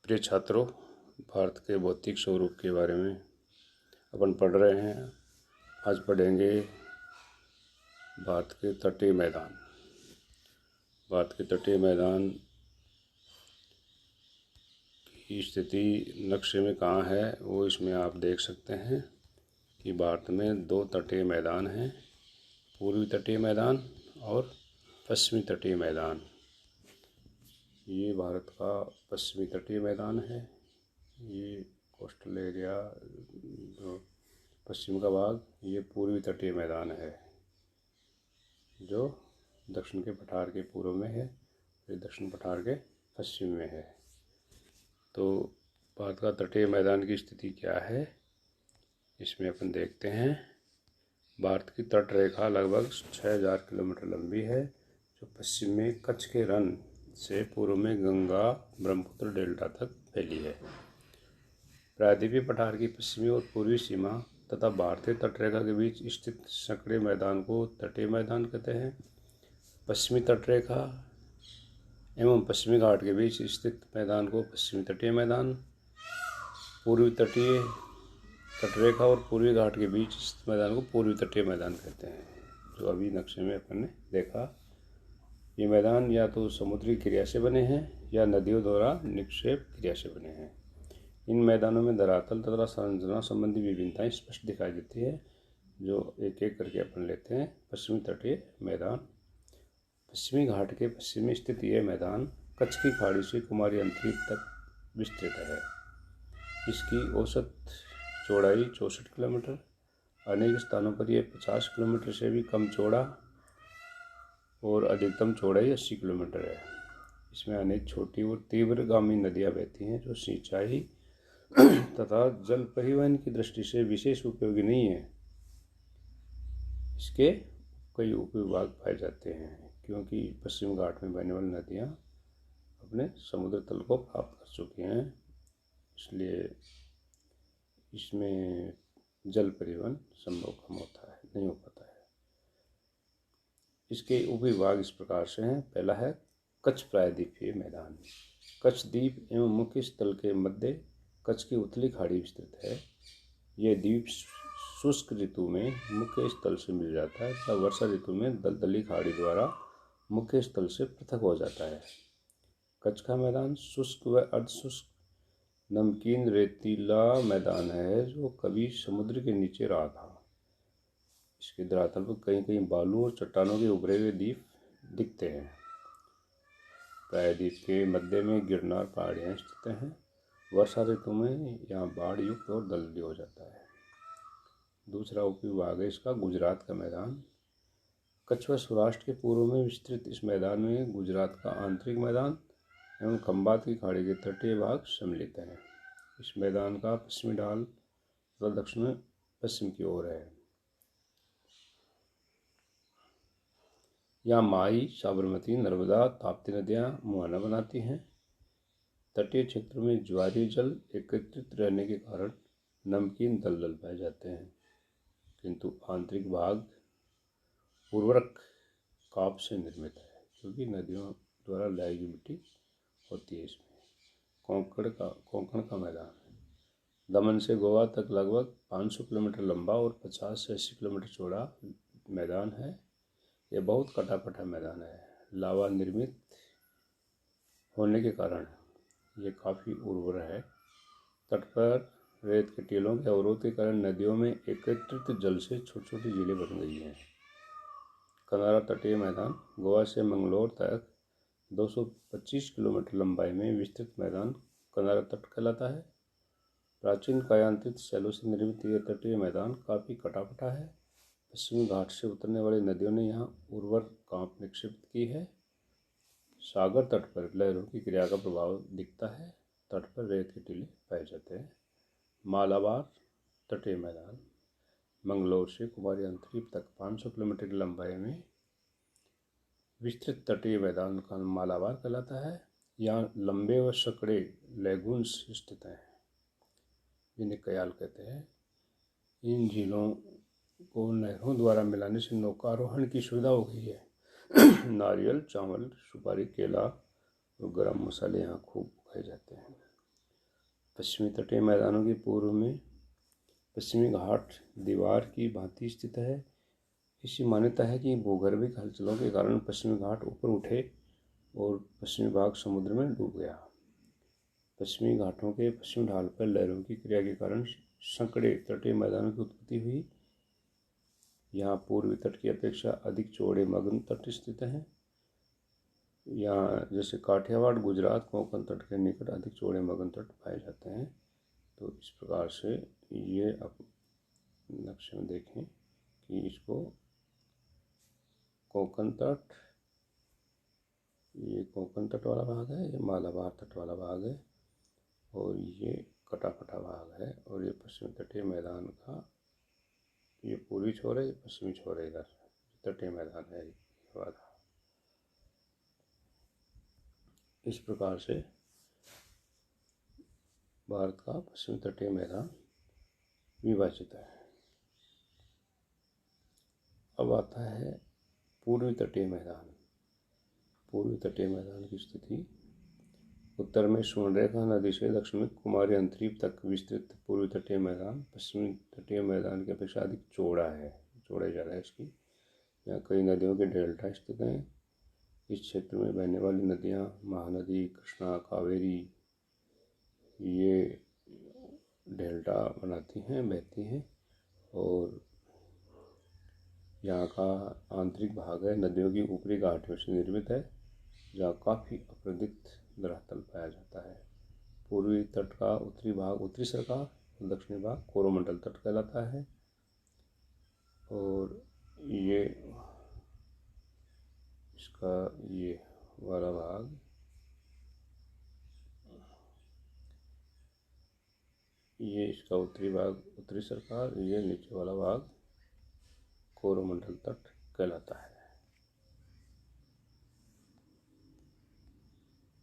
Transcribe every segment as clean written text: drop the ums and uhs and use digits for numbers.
प्रिय छात्रों, भारत के भौतिक स्वरूप के बारे में अपन पढ़ रहे हैं। आज पढ़ेंगे भारत के तटीय मैदान। भारत के तटीय मैदान की स्थिति नक्शे में कहाँ है वो इसमें आप देख सकते हैं कि भारत में 2 तटीय मैदान हैं, पूर्वी तटीय मैदान और पश्चिमी तटीय मैदान। ये भारत का पश्चिमी तटीय मैदान है। ये कोस्टल एरिया पश्चिम का भाग, ये पूर्वी तटीय मैदान है जो दक्षिण के पठार के पूर्व में है, ये दक्षिण पठार के पश्चिम में है। तो भारत का तटीय मैदान की स्थिति क्या है इसमें अपन देखते हैं। भारत की तट रेखा लगभग 6000 किलोमीटर लंबी है, जो पश्चिम में कच्छ के रण से पूर्व में गंगा ब्रह्मपुत्र डेल्टा तक फैली है। प्रायद्वीपीय पठार की पश्चिमी और पूर्वी सीमा तथा भारतीय तटरेखा के बीच स्थित संकरे मैदान को तटीय मैदान कहते हैं। पश्चिमी तटरेखा एवं पश्चिमी घाट के बीच स्थित मैदान को पश्चिमी तटीय मैदान, पूर्वी तटीय तटरेखा और पूर्वी घाट के बीच स्थित मैदान को पूर्वी तटीय मैदान कहते हैं, जो अभी नक्शे में अपन ने देखा। ये मैदान या तो समुद्री क्रिया से बने हैं या नदियों द्वारा निक्षेप क्रिया से बने हैं। इन मैदानों में धरातल तथा संरचना संबंधी विभिन्नताएं स्पष्ट दिखाई देती है, जो एक एक करके अपन लेते हैं। पश्चिमी तटीय मैदान। पश्चिमी घाट के पश्चिम में स्थित यह मैदान कच्छ की खाड़ी से कुमारी अंतरीप तक विस्तृत है। इसकी औसत चौड़ाई 64 किलोमीटर, अनेक स्थानों पर यह 50 किलोमीटर से भी कम चौड़ा और अधिकतम चौड़ाई 80 किलोमीटर है। इसमें अनेक छोटी और तीव्रगामी नदियाँ बहती हैं, जो सिंचाई तथा जल परिवहन की दृष्टि से विशेष उपयोगी नहीं है। इसके कई उपविभाग पाए जाते हैं, क्योंकि पश्चिम घाट में बहने वाली नदियाँ अपने समुद्र तल को प्राप्त कर चुकी हैं, इसलिए इसमें जल परिवहन संभव कम होता है, नहीं हो पाता है। इसके उपविभाग इस प्रकार से हैं। पहला है कच्छ प्रायद्वीपीय मैदान। कच्छ द्वीप एवं मुख्य स्थल के मध्य कच्छ की उथली खाड़ी विस्तृत है। यह द्वीप शुष्क ऋतु में मुख्य स्थल से मिल जाता है तथा वर्षा ऋतु में दलदली खाड़ी द्वारा मुख्य स्थल से पृथक हो जाता है। कच्छ का मैदान शुष्क व अर्धशुष्क नमकीन रेतीला मैदान है, जो कभी समुद्र के नीचे रहा था। इसके धरातल पर कहीं कहीं बालू और चट्टानों के उभरे हुए द्वीप दिखते हैं। प्रायद्वीप के मध्य में गिरनार पहाड़ियाँ स्थित हैं। वर्षा ऋतु में यहाँ बाढ़ युक्त और दलदली हो जाता है। दूसरा उपविभाग है इसका गुजरात का मैदान। कच्छ व सौराष्ट्र के पूर्व में विस्तृत इस मैदान में गुजरात का आंतरिक मैदान एवं खंबात की खाड़ी के तटीय भाग सम्मिलित हैं। इस मैदान का पश्चिमी ढाल तथा दक्षिण में पश्चिम की ओर है। यहाँ माही, साबरमती, नर्मदा, ताप्ती नदियाँ मुहाना बनाती हैं। तटीय क्षेत्र में ज्वारीय जल एकत्रित रहने के कारण नमकीन दलदल पाए जाते हैं, किंतु आंतरिक भाग उर्वरक काप से निर्मित है, क्योंकि नदियों द्वारा लाई गई मिट्टी होती है। इसमें कोंकण का मैदान है। दमन से गोवा तक लगभग 500 किलोमीटर लंबा और 50 से 80 किलोमीटर चौड़ा मैदान है। यह बहुत कटापटा मैदान है। लावा निर्मित होने के कारण ये काफ़ी उर्वर है। तट पर रेत के टीलों के अवरोध के कारण नदियों में एकत्रित जल से छोटी छोटी झीलें बन गई हैं। कंधारा तटीय मैदान गोवा से मंगलोर तक 225 किलोमीटर लंबाई में विस्तृत मैदान कंधारा तट कहलाता है। प्राचीन कायांतरित शैलों से निर्मित यह तटीय मैदान काफ़ी कटापटा है। पश्चिमी घाट से उतरने वाली नदियों ने यहाँ उर्वर कांप निक्षिप्त की है। सागर तट पर लहरों की क्रिया का प्रभाव दिखता है। तट पर रेत के टीले पाए जाते हैं। मालाबार तटीय मैदान मंगलोर से कुमारी अंतरीप तक 500 किलोमीटर की लंबाई में विस्तृत तटीय मैदान का मालाबार कहलाता है। यहाँ लंबे व सकड़े लैगून्स स्थित हैं, जिन्हें कयाल कहते हैं। इन झीलों को नहरों द्वारा मिलाने से नौकारोहण की सुविधा हो गई है। नारियल, चावल, सुपारी, केला और गरम मसाले यहाँ खूब उगाए जाते हैं। पश्चिमी तटीय मैदानों के पूर्व में पश्चिमी घाट दीवार की भांति स्थित है। ऐसी मान्यता है कि भूगर्भिक हलचलों के कारण पश्चिमी घाट ऊपर उठे और पश्चिमी भाग समुद्र में डूब गया। पश्चिमी घाटों के पश्चिमी ढाल पर लहरों की क्रिया के कारण संकरे तटीय मैदानों की उत्पत्ति हुई। यहाँ पूर्वी तट की अपेक्षा अधिक चौड़े मग्न तट स्थित हैं। यहाँ जैसे काठियावाड़, गुजरात, कोंकण तट के निकट अधिक चौड़े मग्न तट पाए जाते हैं। तो इस प्रकार से ये आप नक्शे में देखें कि इसको कोंकण तट, ये कोंकण तट वाला भाग है, ये मालाबार तट वाला भाग है और ये कटापटा भाग है और ये पश्चिमी तटीय मैदान का ये पूर्वी छोर है, ये पश्चिमी छोर है। इधर तटीय मैदान है ये वाला। इस प्रकार से भारत का पश्चिमी तटीय मैदान विभाजित है। अब आता है पूर्वी तटीय मैदान। पूर्वी तटीय मैदान की स्थिति उत्तर में सुवर्णरेखा नदी से दक्षिण में कुमारी अंतरीप तक विस्तृत पूर्वी तटीय मैदान पश्चिमी तटीय मैदान की अपेक्षा अधिक चौड़ा है, चौड़ाई ज़्यादा है इसकी। यहाँ कई नदियों के डेल्टा स्थित हैं। इस क्षेत्र में बहने वाली नदियाँ महानदी, कृष्णा, कावेरी ये डेल्टा बनाती हैं, बहती हैं और यहाँ का आंतरिक भाग है नदियों की ऊपरी घाटियों से निर्मित है, जहाँ काफ़ी अप्रदित धरातल पाया जाता है। पूर्वी तट का उत्तरी भाग उत्तरी सरकार और दक्षिणी भाग कोरोमंडल तट कहलाता है और ये इसका ये वाला भाग ये इसका उत्तरी भाग उत्तरी सरकार, ये नीचे वाला भाग कोरोमंडल तट कहलाता है।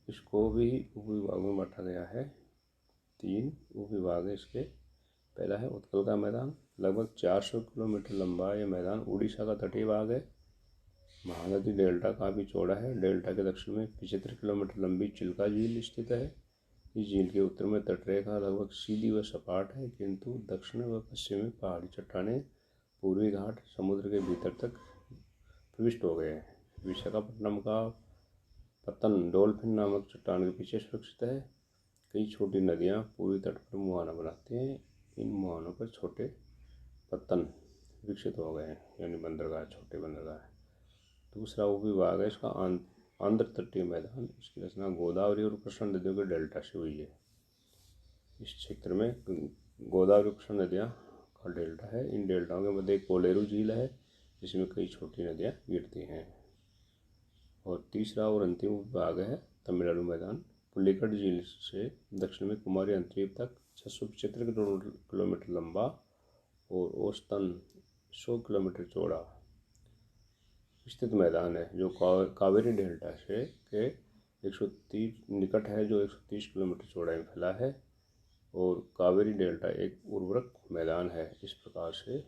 इसको भी उपविभाग में बांटा गया है। 3 उपविभाग है इसके। पहला है उत्कल का मैदान, लगभग 400 किलोमीटर लंबा ये मैदान उड़ीसा का तटीय भाग है। महानदी डेल्टा काफ़ी चौड़ा है। डेल्टा के दक्षिण में 75 किलोमीटर लंबी चिल्का झील स्थित है। इस झील के उत्तर में तटरेखा लगभग सीधी व सपाट है, किंतु दक्षिण व पश्चिम में पहाड़ी चट्टानें पूर्वी घाट समुद्र के भीतर तक प्रविष्ट हो गए हैं। विशाखापट्टनम का पतन डॉल्फिन नामक चट्टान के पीछे सुरक्षित है। कई छोटी नदियाँ पूर्वी तट पर मुहाना बनाती हैं। इन मुहानों पर छोटे पत्तन विकसित हो गए हैं, यानी बंदरगाह, छोटे बंदरगाह। दूसरा उपविभाग है इसका आंध्र तटीय मैदान। इसकी रचना गोदावरी और कृष्णा नदियों के डेल्टा से हुई है। इस क्षेत्र में गोदावरी और कृष्णा नदियाँ का डेल्टा है। इन डेल्टाओं के मध्य एक कोलेरू झील है जिसमें कई छोटी नदियाँ गिरती हैं। और तीसरा और अंतिम उपविभाग है तमिलनाडु मैदान। पुलिकट झील से दक्षिण में कुमारी अंतरीप तक 675 किलोमीटर लंबा और औसतन 100 किलोमीटर चौड़ा स्थित मैदान है, जो कावेरी डेल्टा से के 130 निकट है, जो 130 किलोमीटर चौड़ाई में फैला है और कावेरी डेल्टा एक उर्वरक मैदान है। इस प्रकार से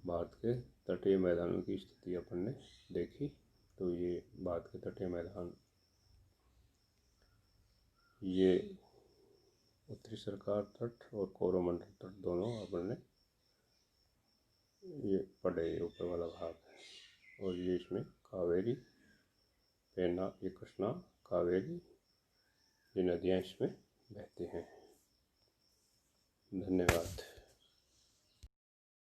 भारत के तटीय मैदानों की स्थिति अपन ने देखी। तो ये भारत के तटीय मैदान ये उत्तरी सरकार तट और कोरोमंडल तट दोनों अपन ने ये पढ़े, ऊपर वाला भाग है। और ये इसमें कावेरी, पेन्ना, ये कृष्णा, कावेरी ये नदियाँ इसमें बहती हैं। धन्यवाद।